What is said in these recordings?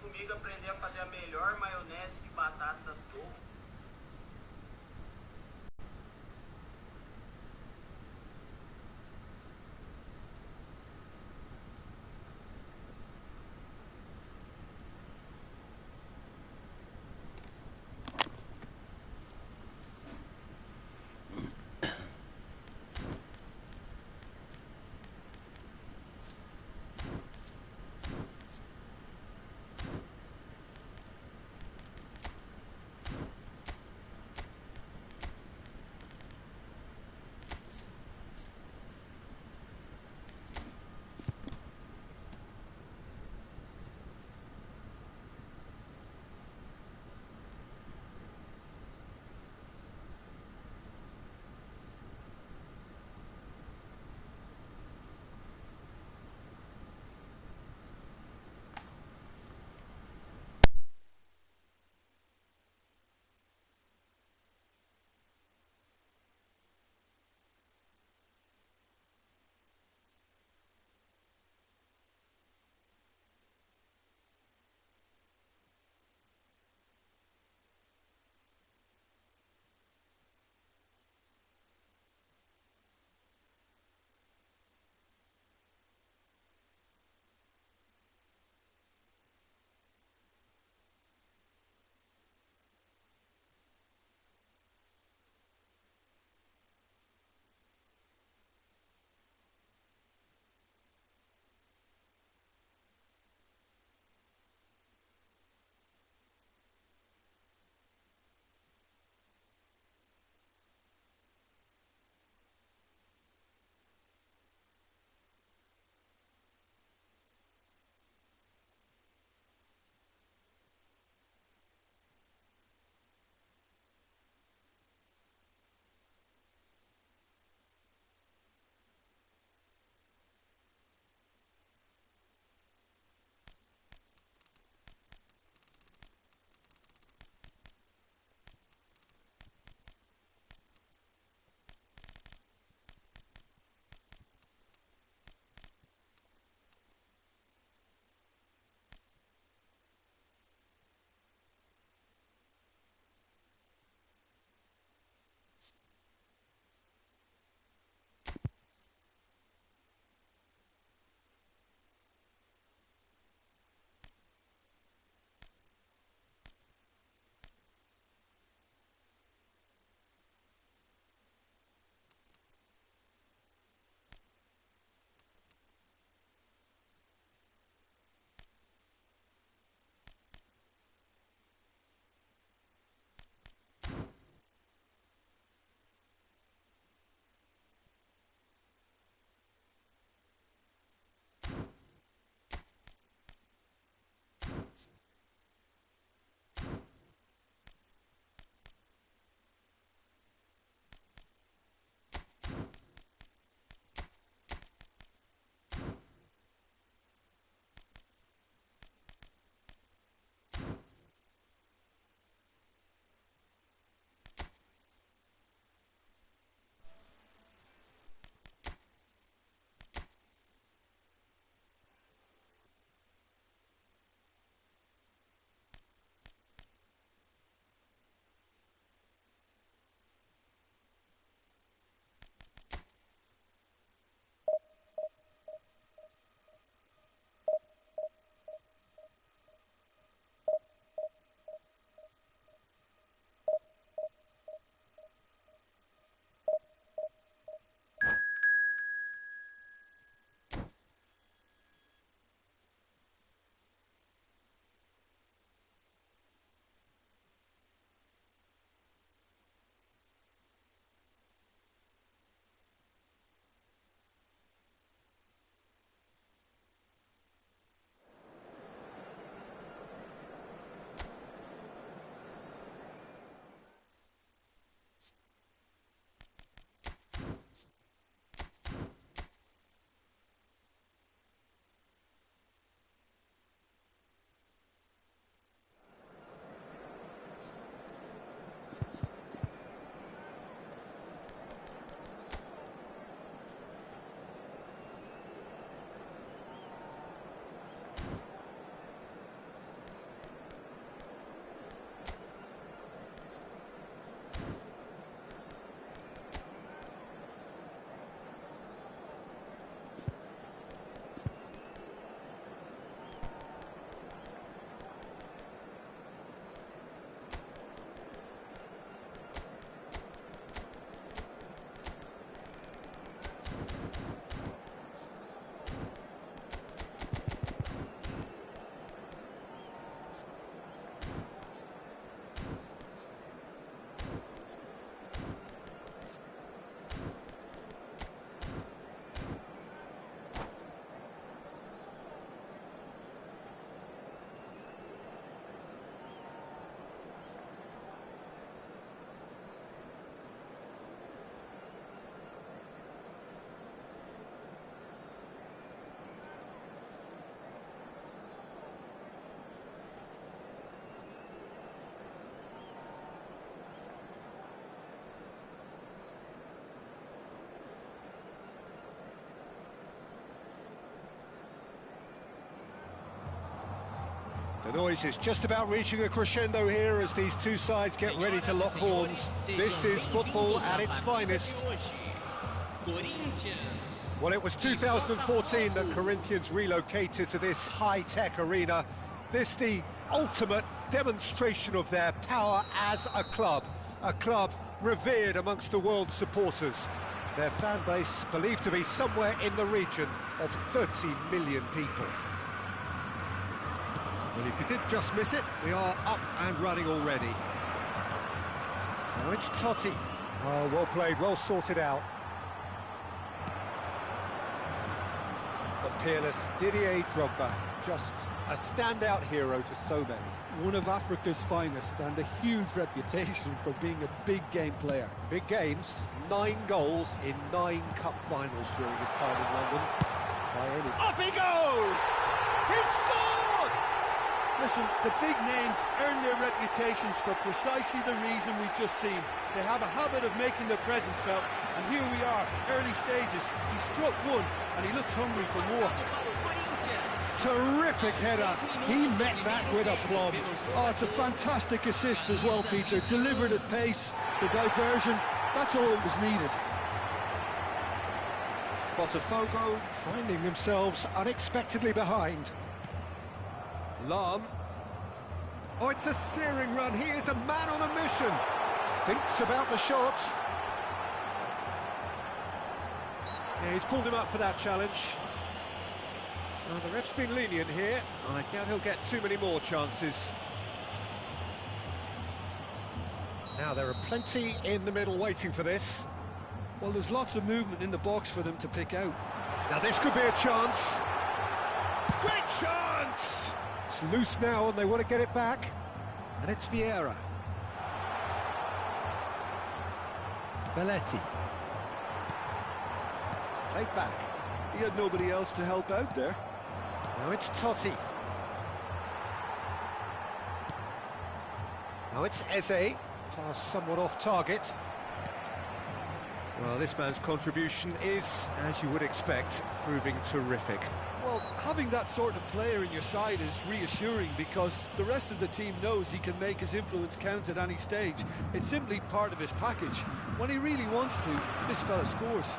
comigo aprender a fazer a melhor maionese de batata do The noise is just about reaching a crescendo here as these two sides get ready to lock horns. This is football at its finest. Well, it was 2014 that Corinthians relocated to this high-tech arena. This the ultimate demonstration of their power as a club revered amongst the world's supporters. Their fan base believed to be somewhere in the region of 30 million people. Well, if you did just miss it, we are up and running already. Now it's Totti. Oh, well played, well sorted out. The peerless Didier Drogba, just a standout hero to so many. One of Africa's finest and a huge reputation for being a big game player. Big games, 9 goals in 9 cup finals during his time in London. Up he goes! He's scored! Listen, the big names earn their reputations for precisely the reason we've just seen. They have a habit of making their presence felt, and here we are, early stages. He struck one, and he looks hungry for more. Terrific header. He met that with aplomb. Oh, it's a fantastic assist as well, Peter. Delivered at pace, the diversion, that's all that was needed. Botafogo finding themselves unexpectedly behind. Lam. Oh, it's a searing run. He is a man on a mission. Thinks about the shot. Yeah, he's pulled him up for that challenge. Now, the ref's been lenient here. I doubt he'll get too many more chances. Now, there are plenty in the middle waiting for this. Well, there's lots of movement in the box for them to pick out. Now, this could be a chance. Great chance! It's loose now, and they want to get it back. And it's Vieira. Belletti. Played back. He had nobody else to help out there. Now it's Totti. Now it's Eze. Pass somewhat off target. Well, this man's contribution is, as you would expect, proving terrific. Well, having that sort of player in your side is reassuring because the rest of the team knows he can make his influence count at any stage. It's simply part of his package. When he really wants to, this fella scores.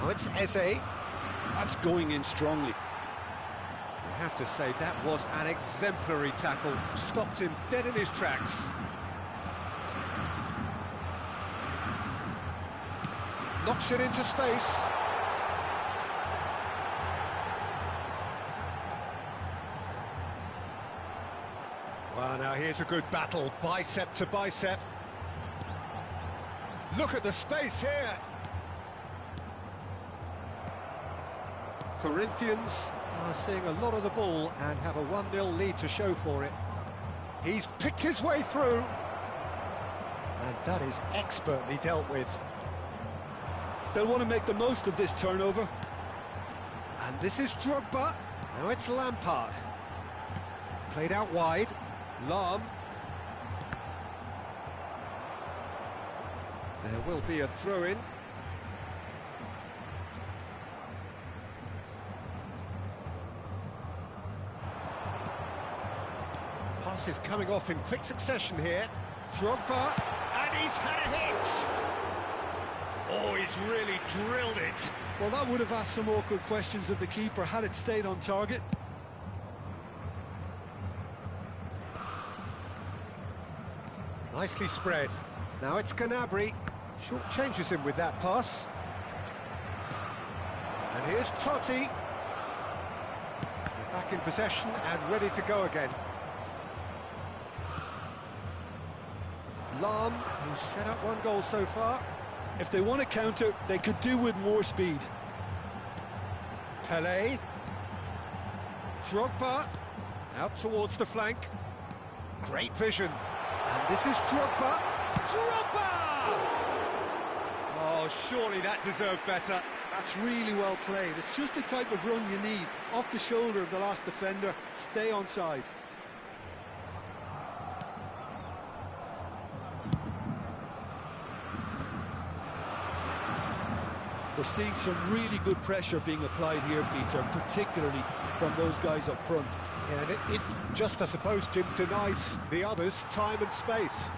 Now it's Eze. That's going in strongly. You have to say that was an exemplary tackle. Stopped him dead in his tracks. Knocks it into space. Well, now here's a good battle, bicep to bicep. Look at the space here. Corinthians are seeing a lot of the ball and have a 1-0 lead to show for it. He's picked his way through. And that is expertly dealt with. They'll want to make the most of this turnover. And this is Drogba. Now it's Lampard. Played out wide. Lam. There will be a throw-in. Pass is coming off in quick succession here. Drogba, and he's had a hit! Oh, he's really drilled it. Well, that would have asked some awkward questions of the keeper had it stayed on target. Nicely spread. Now it's Gnabry. Short changes him with that pass. And here's Totti. They're back in possession and ready to go again. Lam, who's set up 1 goal so far. If they want to counter, they could do with more speed. Pelé. Drogba. Out towards the flank. Great vision. And this is Drogba. Drogba! Oh, surely that deserved better. That's really well played. It's just the type of run you need. Off the shoulder of the last defender. Stay onside. We're seeing some really good pressure being applied here, Peter, particularly from those guys up front. Yeah, and it just, I suppose, Jim, denies the others time and space.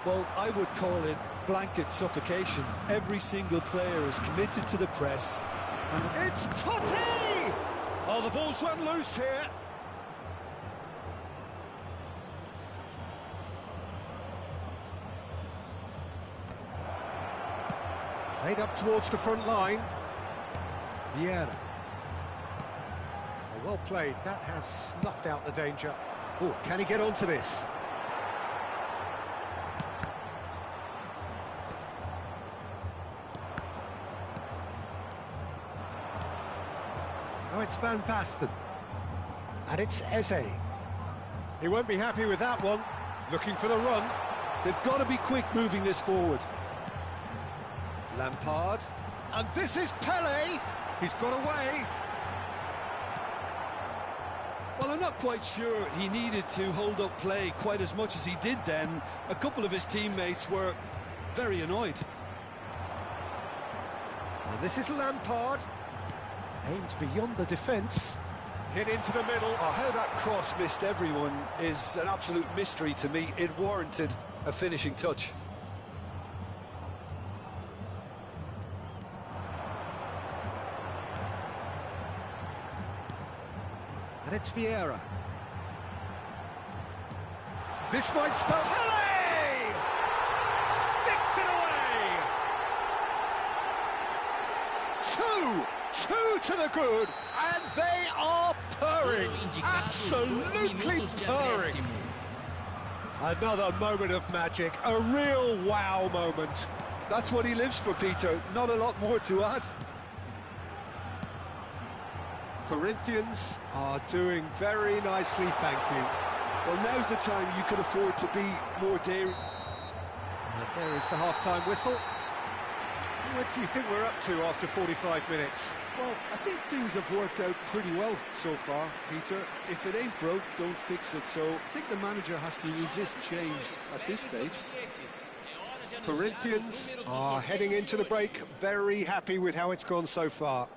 Well, I would call it blanket suffocation. Every single player is committed to the press. And It's Totti! Oh, the ball's run loose here. Played up towards the front line. Bora. Oh, well played. That has snuffed out the danger. Oh, can he get onto this? Oh, it's Van Basten. And it's Eze. He won't be happy with that one. Looking for the run. they've got to be quick moving this forward. Lampard. And this is Pele. He's got away. Well, I'm not quite sure he needed to hold up play quite as much as he did then. A couple of his teammates were very annoyed. And this is Lampard. Aimed beyond the defence. Hit into the middle. Oh, how that cross missed everyone is an absolute mystery to me. It warranted a finishing touch. And it's Vieira. This might spell Pele! Sticks it away! Two to the good, and they are purring, absolutely purring. Another moment of magic, a real wow moment. That's what he lives for, Peter. Not a lot more to add. Corinthians are doing very nicely, thank you. Well, now's the time you could afford to be more daring. And there is the half-time whistle. What do you think we're up to after 45 minutes? Well, I think things have worked out pretty well so far, Peter. If it ain't broke, don't fix it. So I think the manager has to resist change at this stage. Corinthians are heading into the break very happy with how it's gone so far.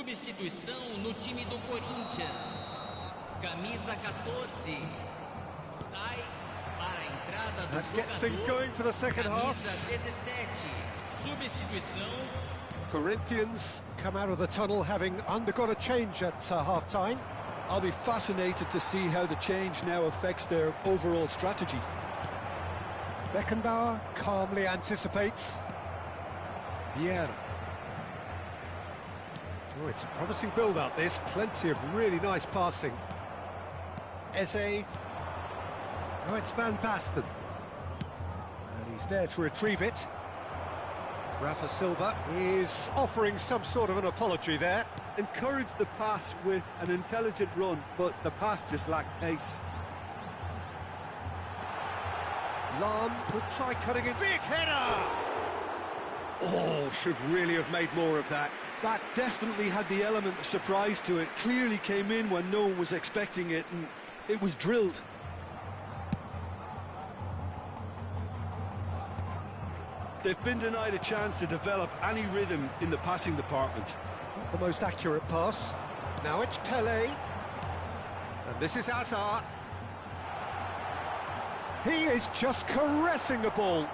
Substituição no time do Corinthians. Camisa 14. Sai para a entrada do That gets jogador. things going for the second half. Camisa 17. Substituição. Corinthians come out of the tunnel having undergone a change at half-time. I'll be fascinated to see how the change now affects their overall strategy. Beckenbauer calmly anticipates. Vieira. Oh, it's a promising build-up, this. Plenty of really nice passing. Eze. Oh, it's Van Basten. And he's there to retrieve it. Rafa Silva is offering some sort of an apology there. Encouraged the pass with an intelligent run, but the pass just lacked pace. Lam could try cutting it. Big header! Oh, should really have made more of that. That definitely had the element of surprise to it. Clearly came in when no one was expecting it, and it was drilled. They've been denied a chance to develop any rhythm in the passing department. Not the most accurate pass. Now it's Pele. And this is Hazard. He is just caressing the ball.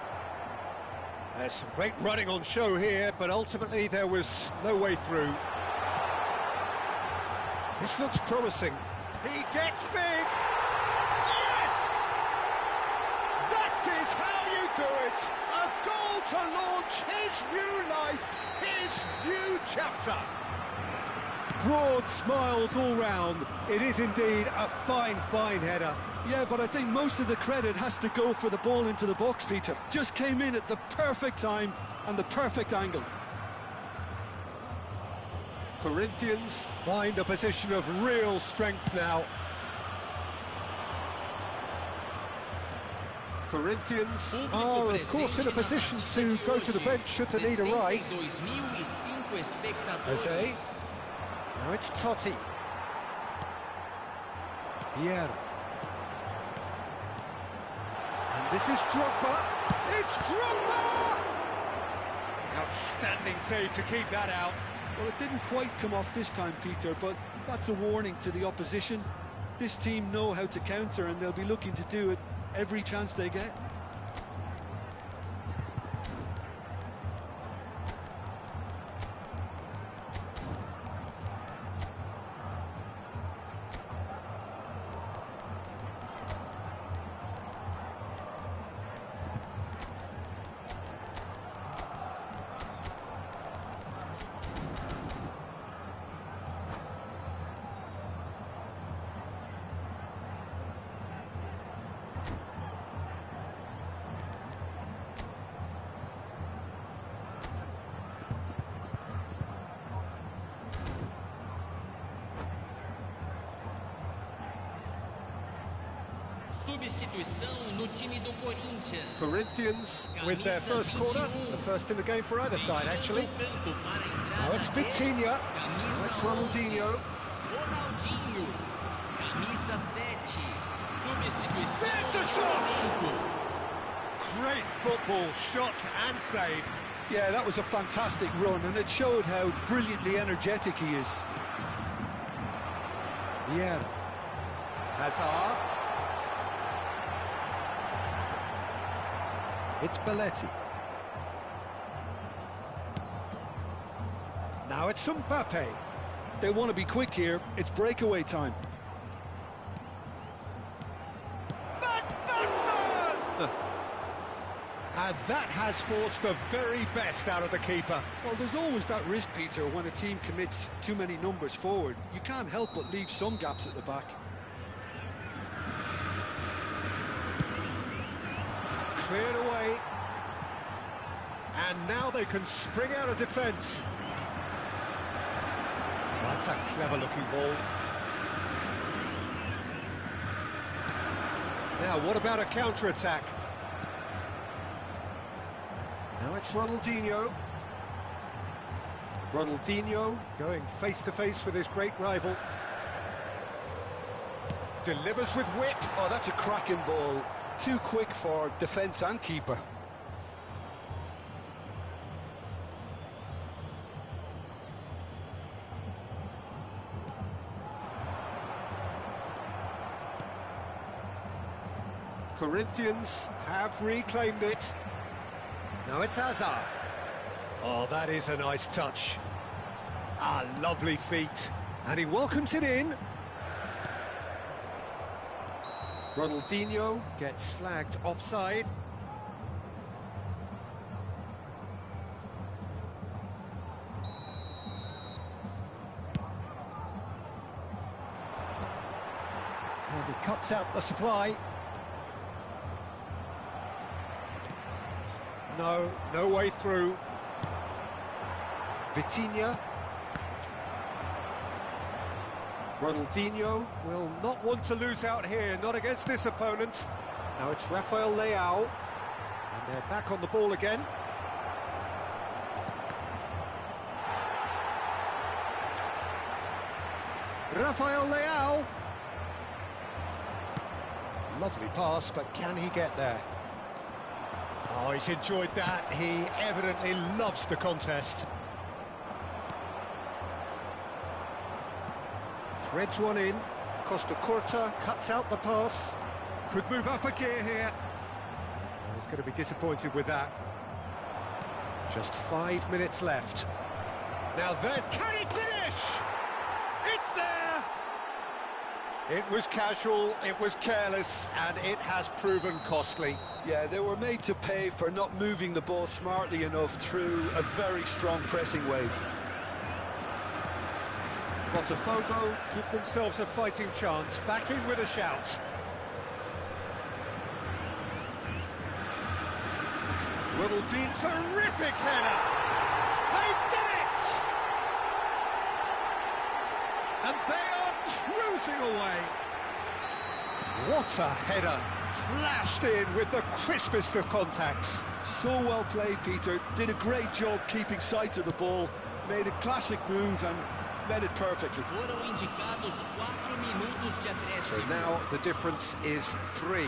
There's some great running on show here, but ultimately there was no way through. This looks promising. He gets big. Yes! That is how you do it. A goal to launch his new life, his new chapter. Broad smiles all round. It is indeed a fine, fine header. Yeah, but I think most of the credit has to go for the ball into the box, Peter. Just came in at the perfect time and the perfect angle. Corinthians find a position of real strength now. Corinthians are, of course, in a position to go to the bench should the need arise. Jose. Now it's Totti. Bora. And this is Drogba. It's Drogba! Outstanding save to keep that out. Well, it didn't quite come off this time, Peter, but that's a warning to the opposition. This team know how to counter, and they'll be looking to do it every chance they get. Substituição no time do Corinthians. Corinthians with their first corner, the first in the game for either side, actually. Now it's Vitinha, now it's Ronaldinho. Ronaldinho, camisa 7. Substituição. There's the shot! Great football, shot and save. Yeah, that was a fantastic run, and it showed how brilliantly energetic he is. Bora. Hazard. It's Belletti. Now it's Mbappe. They want to be quick here. It's breakaway time. And that has forced the very best out of the keeper. Well, there's always that risk, Peter, when a team commits too many numbers forward. You can't help but leave some gaps at the back. Cleared away. And now they can spring out of defence. That's a clever-looking ball. Now, what about a counter-attack? Now it's Ronaldinho. Ronaldinho going face-to-face with his great rival. Delivers with whip. Oh, that's a cracking ball. Too quick for defence and keeper. Corinthians have reclaimed it. Now it's Hazard. Oh, that is a nice touch. Ah, lovely feet. And he welcomes it in. Ronaldinho gets flagged offside. And he cuts out the supply. No way through. Vitinha. Ronaldinho will not want to lose out here, not against this opponent. Now it's Rafael Leao. And they're back on the ball again. Rafael Leao. Lovely pass, but can he get there? Oh, he's enjoyed that. He evidently loves the contest. Threads one in. Costa Curta cuts out the pass. Could move up a gear here. Oh, he's going to be disappointed with that. Just 5 minutes left. Now there's... Can he finish? It's there! It was casual, it was careless, and it has proven costly. Yeah, they were made to pay for not moving the ball smartly enough through a very strong pressing wave. Botafogo give themselves a fighting chance, back in with a shout. Ronaldinho, terrific header! They've done it! And they are cruising away. What a header. Flashed in with the crispest of contacts. So well played, Peter. Did a great job keeping sight of the ball. Made a classic move and met it perfectly. Foram indicados 4 minutos de So acréscimo. now the difference is 3.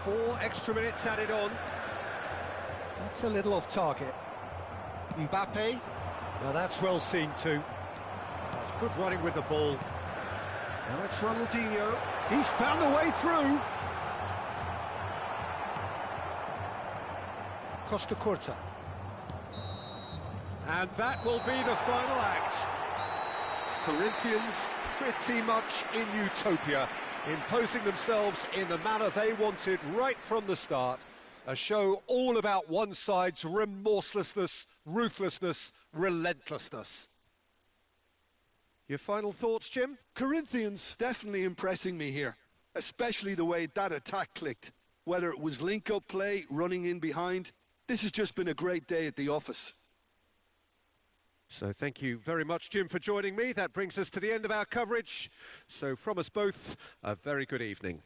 4 extra minutes added on. That's a little off target. Mbappe. Now that's well seen too. That's good running with the ball. Now it's Ronaldinho. He's found a way through. Costa Curta. And that will be the final act. Corinthians pretty much in utopia, imposing themselves in the manner they wanted right from the start. A show all about one side's remorselessness, ruthlessness, relentlessness. Your final thoughts, Jim? Corinthians definitely impressing me here, especially the way that attack clicked. Whether it was link-up play, running in behind, this has just been a great day at the office. So thank you very much, Jim, for joining me. That brings us to the end of our coverage. So from us both, a very good evening.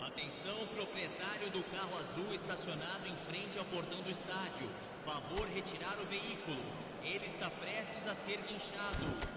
Atenção, proprietário do carro azul estacionado em frente ao portão do estádio. Favor retirar o veículo. Ele está prestes a ser guinchado.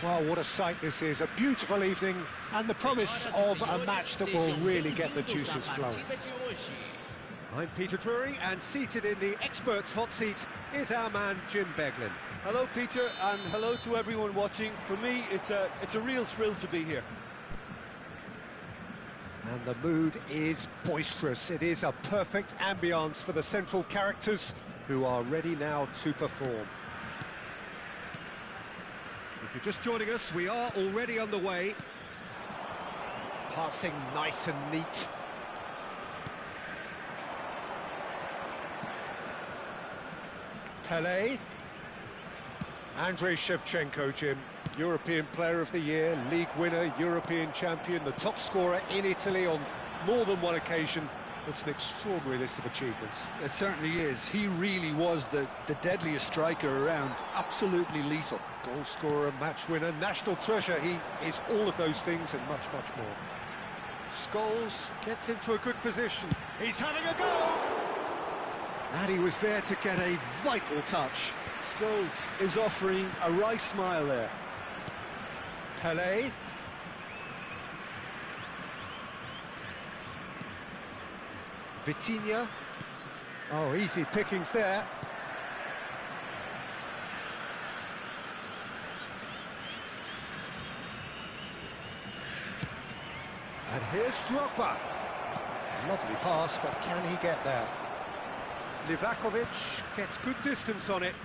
Well, what a sight this is, a beautiful evening, and the promise of a match that will really get the juices flowing. I'm Peter Drury, and seated in the experts' hot seat is our man Jim Beglin. Hello, Peter, and hello to everyone watching. For me, it's a real thrill to be here. And the mood is boisterous. It is a perfect ambience for the central characters who are ready now to perform. If you're just joining us, we are already underway. Passing nice and neat. Pelé. Andrei Shevchenko, Jim. European Player of the Year, League winner, European champion, the top scorer in Italy on more than one occasion. It's an extraordinary list of achievements. It certainly is. He really was the deadliest striker around. Absolutely lethal. Goal scorer, match winner, national treasure. He is all of those things and much, much more. Scholes gets into a good position. He's having a go! And he was there to get a vital touch. Scholes is offering a right smile there. Pelé. Vitinha. Oh, easy pickings there. And here's Drogba. Lovely pass, but can he get there? Livakovic gets good distance on it.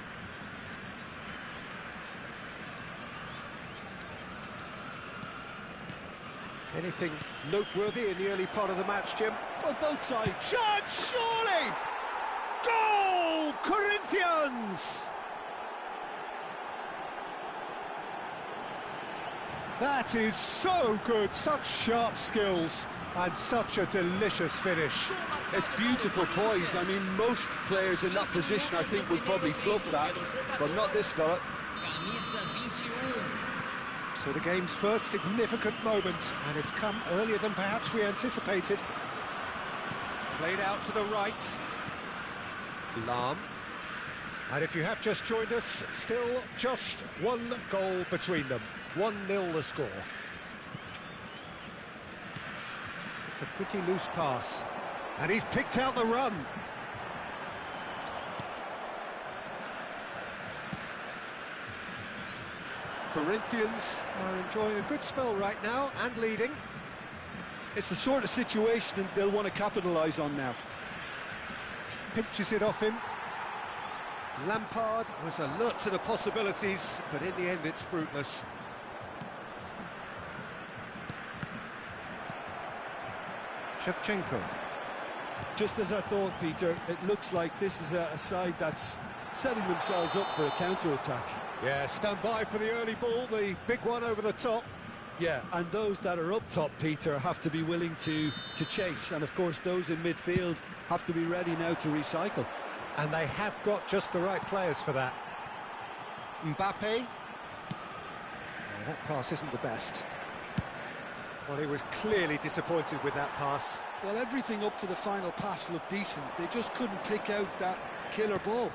Anything noteworthy in the early part of the match, Jim? Well, both sides. Shot, surely! Goal! Corinthians! That is so good, such sharp skills and such a delicious finish. It's beautiful poise. I mean, most players in that position, I think, would probably fluff that, but not this fella. So the game's first significant moment, and it's come earlier than perhaps we anticipated. Played out to the right. Lahm. And if you have just joined us, still just one goal between them. 1-0 the score. It's a pretty loose pass. And he's picked out the run. Corinthians are enjoying a good spell right now and leading. It's the sort of situation they'll want to capitalise on now. Pinches it off him. Lampard was alert to the possibilities, but in the end it's fruitless. Shevchenko. Just as I thought, Peter, it looks like this is a side that's setting themselves up for a counter-attack. Yeah, stand by for the early ball, the big one over the top. Yeah, and those that are up top, Peter, have to be willing to chase, and of course those in midfield have to be ready now to recycle. And they have got just the right players for that. Mbappe. Oh, that pass isn't the best. Well, he was clearly disappointed with that pass. Well, everything up to the final pass looked decent. They just couldn't pick out that killer ball.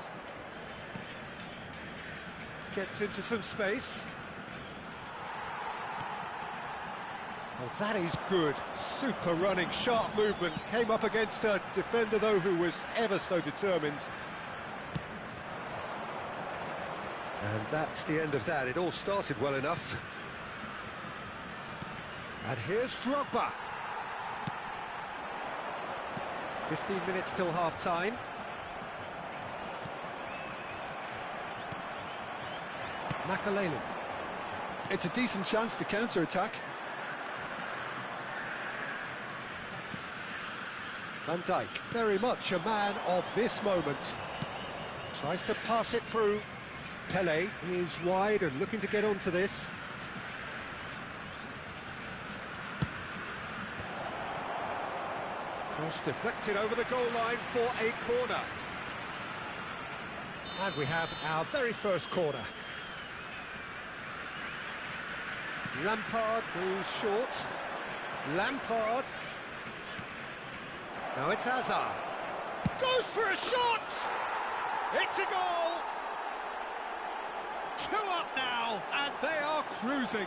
Gets into some space. Well, that is good. Super running, sharp movement. Came up against a defender, though, who was ever so determined. And that's the end of that. It all started well enough. And here's Drogba. 15 minutes till half-time. Makalelu. It's a decent chance to counter-attack. Van Dijk, very much a man of this moment. Tries to pass it through. Pele is wide and looking to get onto this. Cross deflected over the goal line for a corner. And we have our very first corner. Lampard goes short. Lampard. Now it's Hazard. Goes for a shot! It's a goal! 2 up now, and they are cruising.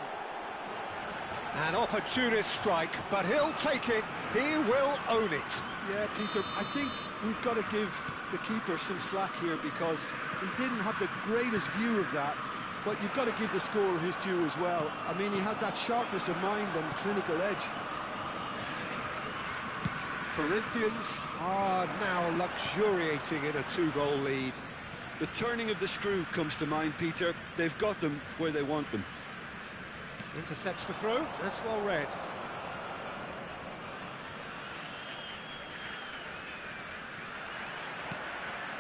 An opportunist strike, but he'll take it. He will own it. Yeah, Peter, I think we've got to give the keeper some slack here because he didn't have the greatest view of that, but you've got to give the scorer his due as well. I mean, he had that sharpness of mind and clinical edge. Corinthians are now luxuriating in a 2-goal lead. The turning of the screw comes to mind, Peter. They've got them where they want them. Intercepts the throw, that's well read.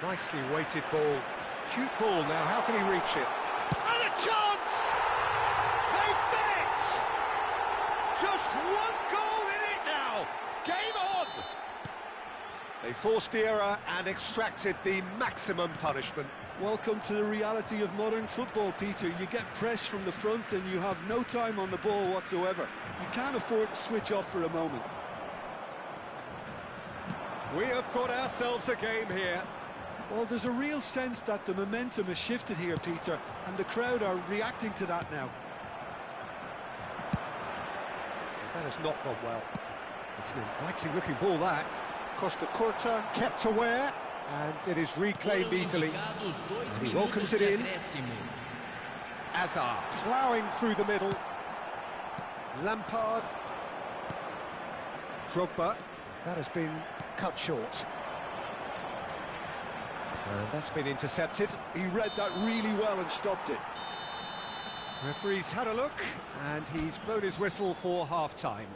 Nicely weighted ball. Cute ball now, how can he reach it? And a chance! They've done it! Just 1 goal in it now! Game on! They forced the error and extracted the maximum punishment. Welcome to the reality of modern football, Peter. You get pressed from the front and you have no time on the ball whatsoever. You can't afford to switch off for a moment. We have got ourselves a game here. Well, there's a real sense that the momentum has shifted here, Peter, and the crowd are reacting to that now. That has not gone well. It's an inviting-looking ball, that. Costa Curta kept aware, and it is reclaimed easily. And he welcomes it in. Hazard ploughing through the middle. Lampard. Drogba. That has been cut short. And that's been intercepted. He read that really well and stopped it. Referee's had a look, and he's blown his whistle for half-time.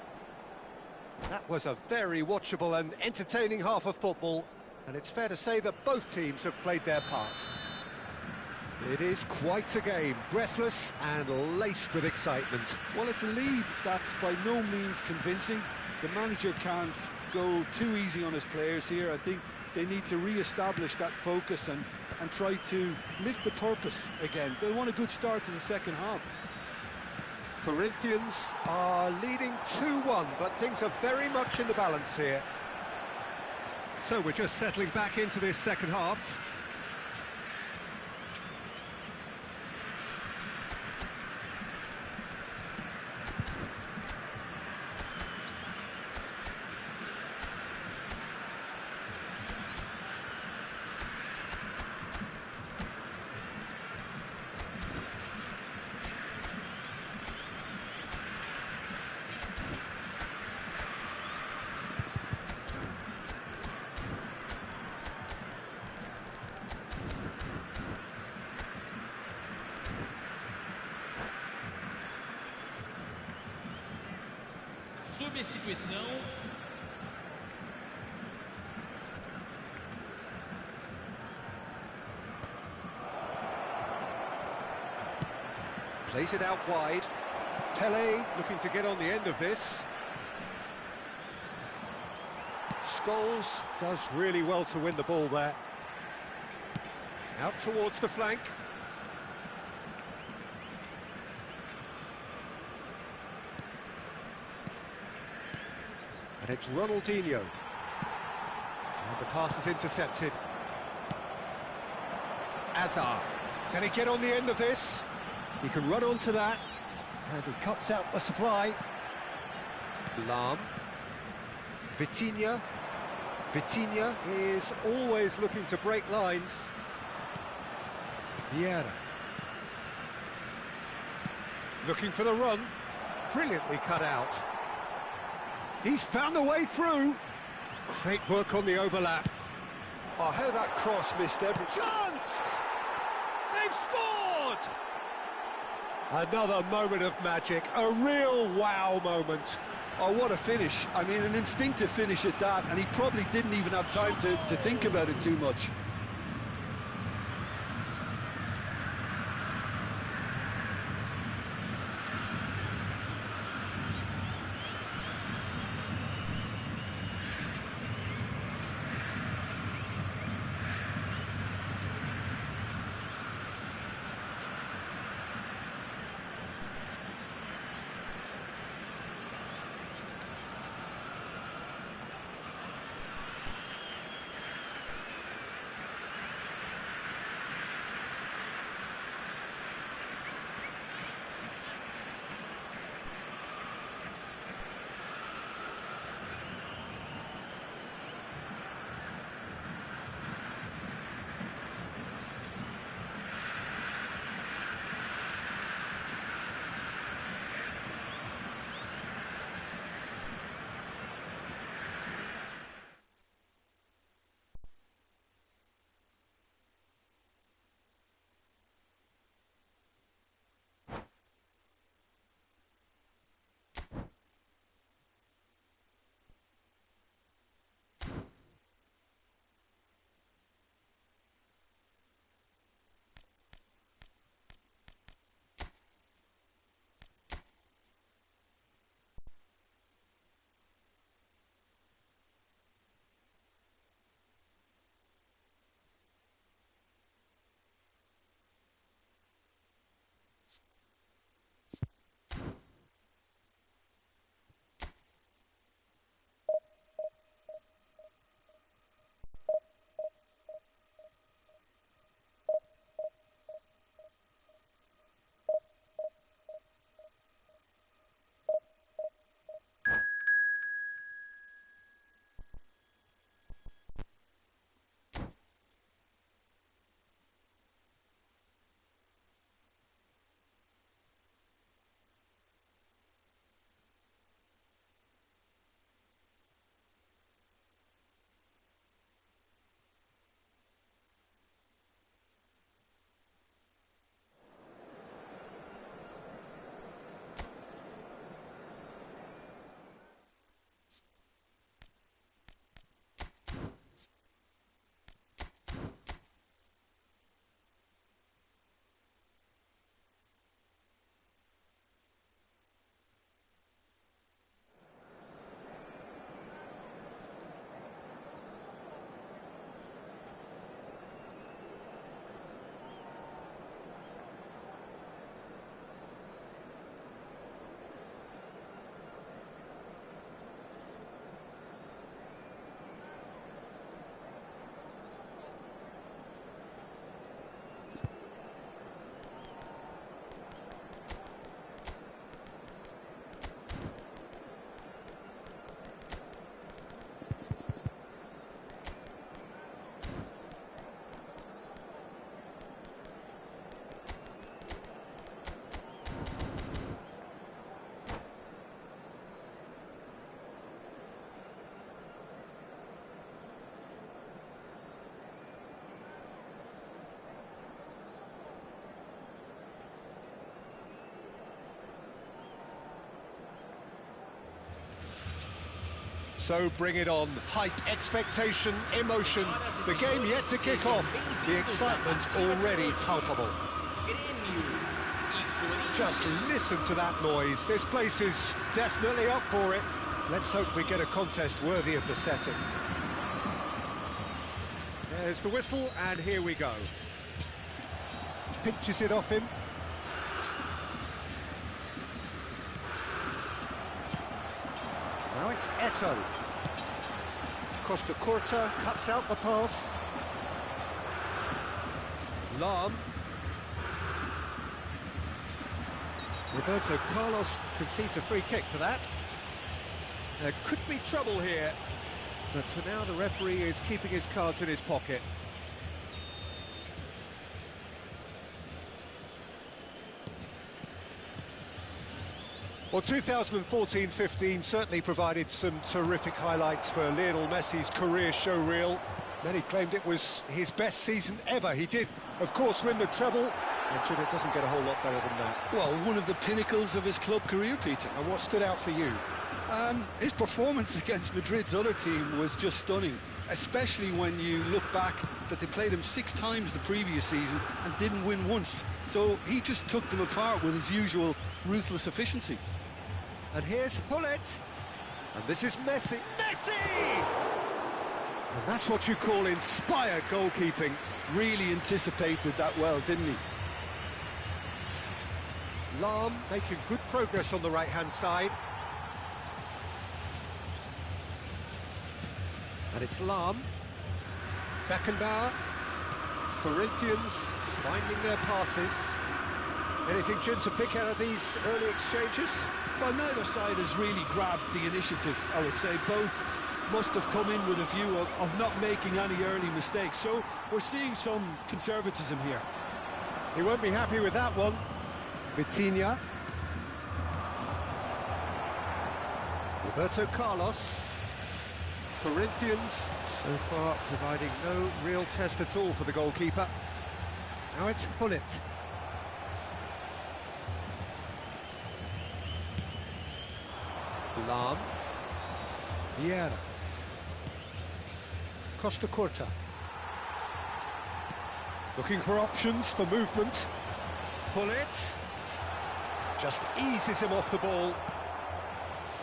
That was a very watchable and entertaining half of football, and it's fair to say that both teams have played their part. It is quite a game, breathless and laced with excitement. Well, it's a lead that's by no means convincing. The manager can't go too easy on his players here. I think they need to re-establish that focus and try to lift the purpose again. They want a good start to the second half. Corinthians are leading 2-1, but things are very much in the balance here. So we're just settling back into this second half. Substituição. Plays it out wide. Pele looking to get on the end of this. Scholes does really well to win the ball there. Out towards the flank. And it's Ronaldinho. And the pass is intercepted. Hazard. Can he get on the end of this? He can run onto that. And he cuts out the supply. Lahm. Vitinha. Vitinha is always looking to break lines. Vieira. Looking for the run. Brilliantly cut out. He's found a way through. Great work on the overlap. Oh, how that cross missed every Chance! They've scored! Another moment of magic, a real wow moment. Oh, what a finish. I mean, an instinctive finish at that, and he probably didn't even have time to think about it too much. So bring it on. Hype, expectation, emotion. The game yet to kick off. The excitement already palpable. Just listen to that noise. This place is definitely up for it. Let's hope we get a contest worthy of the setting. There's the whistle, and here we go. Pinches it off him. Now it's Eto. Costa Curta cuts out the pass. Lam. Roberto Carlos concedes a free kick for that. There could be trouble here, but for now the referee is keeping his cards in his pocket. Well, 2014-15 certainly provided some terrific highlights for Lionel Messi's career showreel. Many claimed it was his best season ever. He did, of course, win the treble. And it doesn't get a whole lot better than that. Well, one of the pinnacles of his club career, Peter. And what stood out for you? His performance against Madrid's other team was just stunning, especially when you look back that they played him 6 times the previous season and didn't win once. So he just took them apart with his usual ruthless efficiency. And here's Hullet. And this is Messi. Messi! And that's what you call inspired goalkeeping. Really anticipated that well, didn't he? Lahm making good progress on the right-hand side. And it's Lahm. Beckenbauer. Corinthians finding their passes. Anything, Jim, to pick out of these early exchanges? Well, neither side has really grabbed the initiative, I would say. Both must have come in with a view of not making any early mistakes. So we're seeing some conservatism here. He won't be happy with that one. Vitinha. Roberto Carlos. Corinthians so far providing no real test at all for the goalkeeper. Now it's Hullet. Lahm. Vieira. Costa Curta. Looking for options for movement. Hullet. Just eases him off the ball.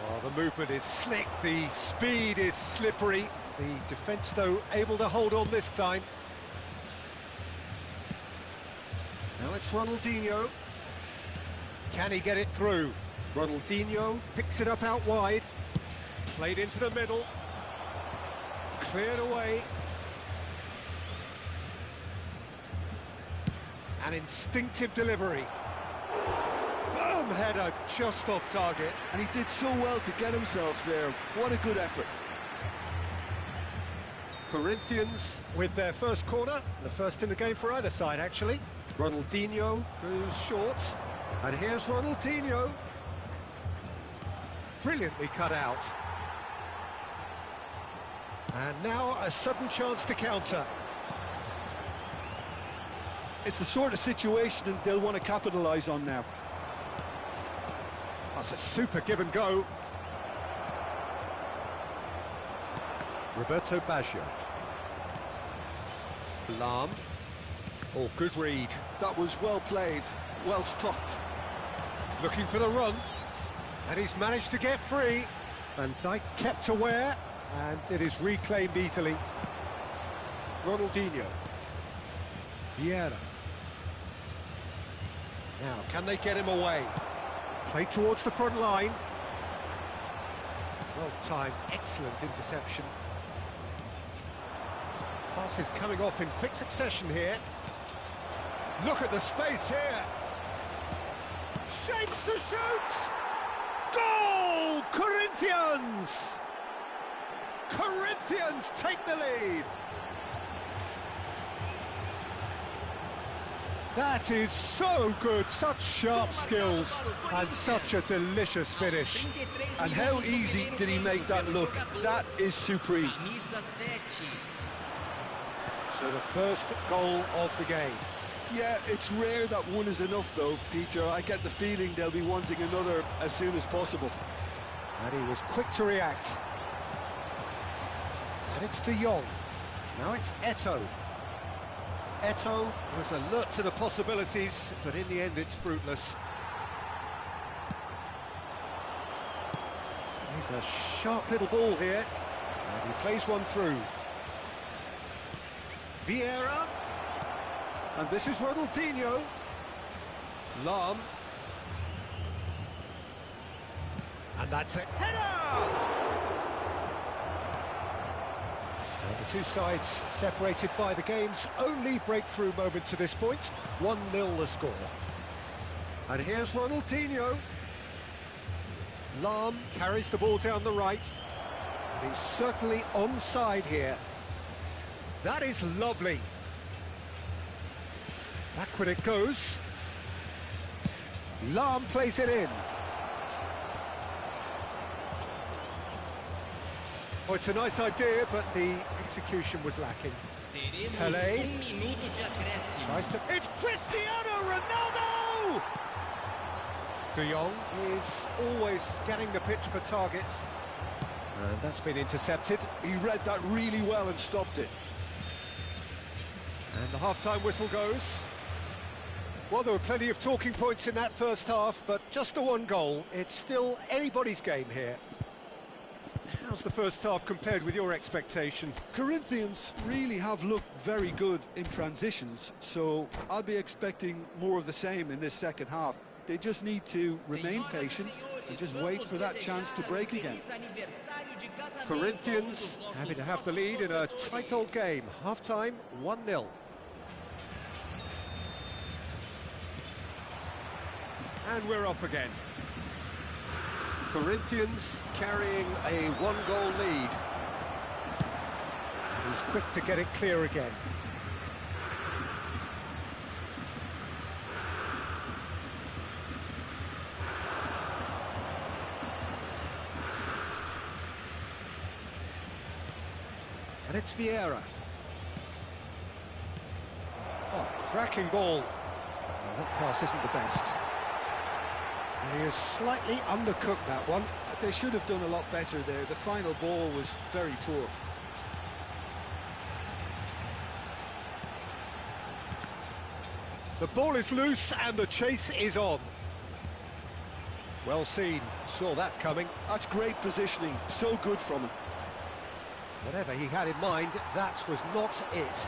Oh, the movement is slick, the speed is slippery. The defence, though, able to hold on this time. Now it's Ronaldinho. Can he get it through? Ronaldinho picks it up out wide. Played into the middle. Cleared away. An instinctive delivery. Firm header just off target. And he did so well to get himself there. What a good effort. Corinthians with their first corner. The first in the game for either side, actually. Ronaldinho goes short. And here's Ronaldinho. Brilliantly cut out. And now a sudden chance to counter. It's the sort of situation that they'll want to capitalise on now. That's a super give and go. Roberto Baggio. Lahm. Oh, good read. That was well played, well stopped. Looking for the run. And he's managed to get free. Van Dijk kept aware, and it is reclaimed easily. Ronaldinho. Vieira. Now, can they get him away? Play towards the front line. Well timed, excellent interception. Passes coming off in quick succession here. Look at the space here. Shapes to shoot! Goal! Corinthians! Corinthians take the lead. That is so good, such sharp skills and such a delicious finish. And how easy did he make that look? That is supreme. So the first goal of the game. Yeah, it's rare that one is enough though, Peter. I get the feeling they'll be wanting another as soon as possible. And he was quick to react. And it's De Jong. Now it's Eto'o. Eto'o was alert to the possibilities, but in the end it's fruitless. He's a sharp little ball here, and he plays one through. Vieira, and this is Ronaldinho. Lahm, and that's a header! And the two sides separated by the game's only breakthrough moment to this point. 1-0 the score. And here's Ronaldinho. Lahm carries the ball down the right. And he's certainly onside here. That is lovely. Backward it goes. Lahm plays it in. Oh, it's a nice idea, but the execution was lacking. Pelé tries to... It's Cristiano Ronaldo! De Jong is always scanning the pitch for targets. And that's been intercepted. He read that really well and stopped it. And the half-time whistle goes. Well, there were plenty of talking points in that first half, but just the one goal. It's still anybody's game here. How's the first half compared with your expectation? Corinthians really have looked very good in transitions, so I'll be expecting more of the same in this second half. They just need to remain patient and just wait for that chance to break again. Corinthians happy to have the lead in a tight old game. Half-time, 1-0. And we're off again. Corinthians carrying a one-goal lead. And he's quick to get it clear again. And it's Vieira. Oh, cracking ball. Oh, that pass isn't the best. And he has slightly undercooked that one. They should have done a lot better there. The final ball was very poor. The ball is loose and the chase is on. Well seen, saw that coming. That's great positioning, so good from him. Whatever he had in mind, that was not it.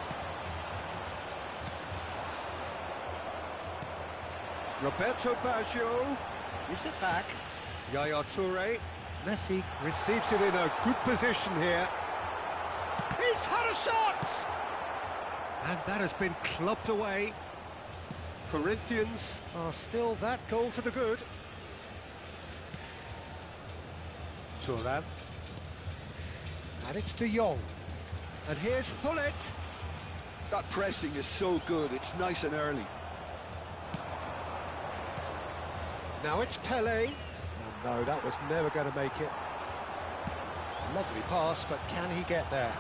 Roberto Baggio gives it back. Yaya Toure. Messi receives it in a good position here. He's had a shot! And that has been clubbed away. Corinthians are still that goal to the good. Thuram. And it's De Jong. And here's Hullet. That pressing is so good, it's nice and early. Now it's Pelé. Oh, no, that was never going to make it. Lovely pass, but can he get there?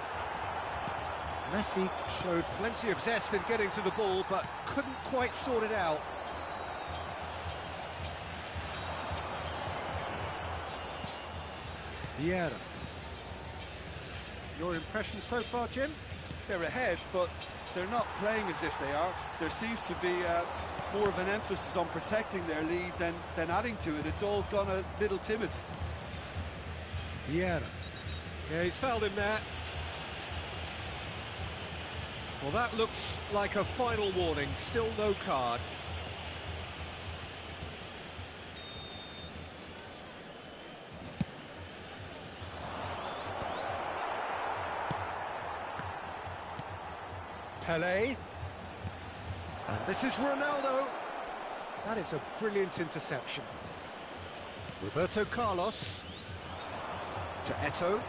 Messi showed plenty of zest in getting to the ball, but couldn't quite sort it out. Vieira. Your impression so far, Jim? They're ahead, but they're not playing as if they are. There seems to be more of an emphasis on protecting their lead than adding to it. It's all gone a little timid. Vieira. Yeah, he's fouled him there. Well, that looks like a final warning. Still no card. Pelé. And this is Ronaldo. That is a brilliant interception. Roberto Carlos. To Eto'o.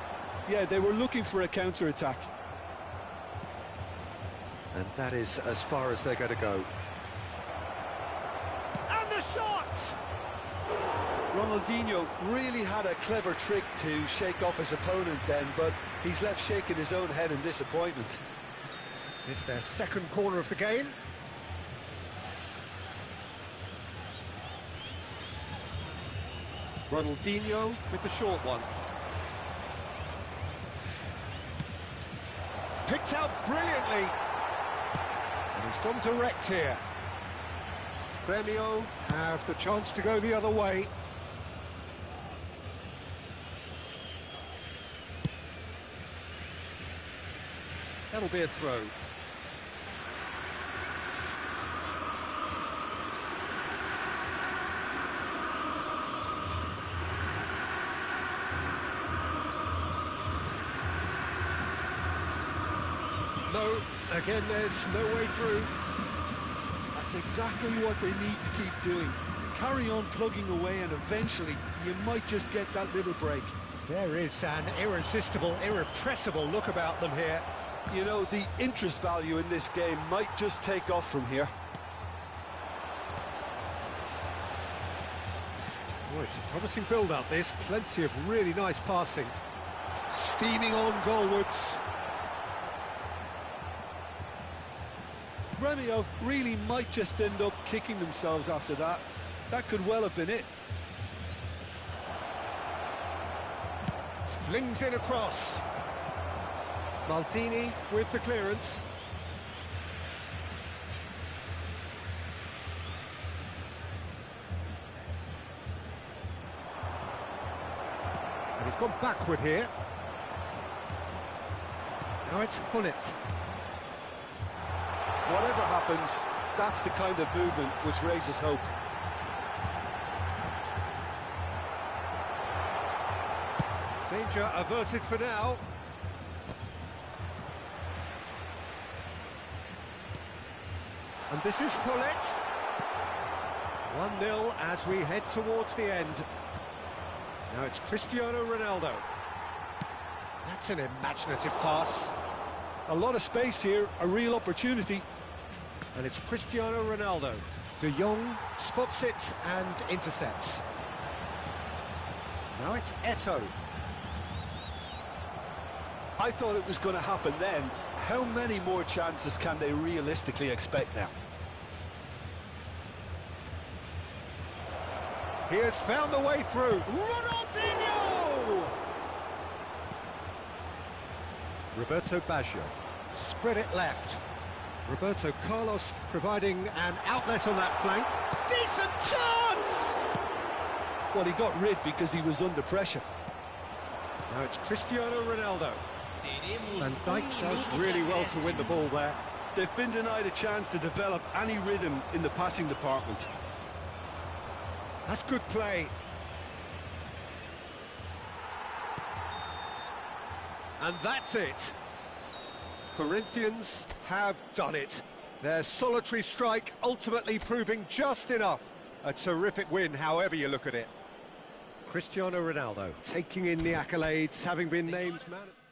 Yeah, they were looking for a counter-attack. And that is as far as they're going to go. And the shot! Ronaldinho really had a clever trick to shake off his opponent then, but he's left shaking his own head in disappointment. It's their second corner of the game. Ronaldinho with the short one. Picked out brilliantly. And he's gone direct here. Grêmio have the chance to go the other way. That'll be a throw. No, again there's no way through. That's exactly what they need to keep doing. Carry on plugging away and eventually you might just get that little break. There is an irresistible, irrepressible look about them here. You know, the interest value in this game might just take off from here. Oh, it's a promising build-up, this. Plenty of really nice passing. Steaming on goalwards. Gremio really might just end up kicking themselves after that. That could well have been it. Flings in across. Maldini with the clearance. And he's gone backward here. Now it's Hullet. Whatever happens, that's the kind of movement which raises hope. Danger averted for now. And this is Hullet. 1-0 as we head towards the end. Now it's Cristiano Ronaldo. That's an imaginative pass. A lot of space here, a real opportunity. And it's Cristiano Ronaldo. De Jong spots it and intercepts. Now it's Eto'o. I thought it was going to happen then. How many more chances can they realistically expect now? He has found the way through. Ronaldinho! Roberto Baggio. Spread it left. Roberto Carlos providing an outlet on that flank. Decent chance! Well, he got rid because he was under pressure. Now it's Cristiano Ronaldo. And Dijk does really well to win the ball there. They've been denied a chance to develop any rhythm in the passing department. That's good play. And that's it. Corinthians have done it. Their solitary strike ultimately proving just enough. A terrific win, however you look at it. Cristiano Ronaldo taking in the accolades, having been named man of...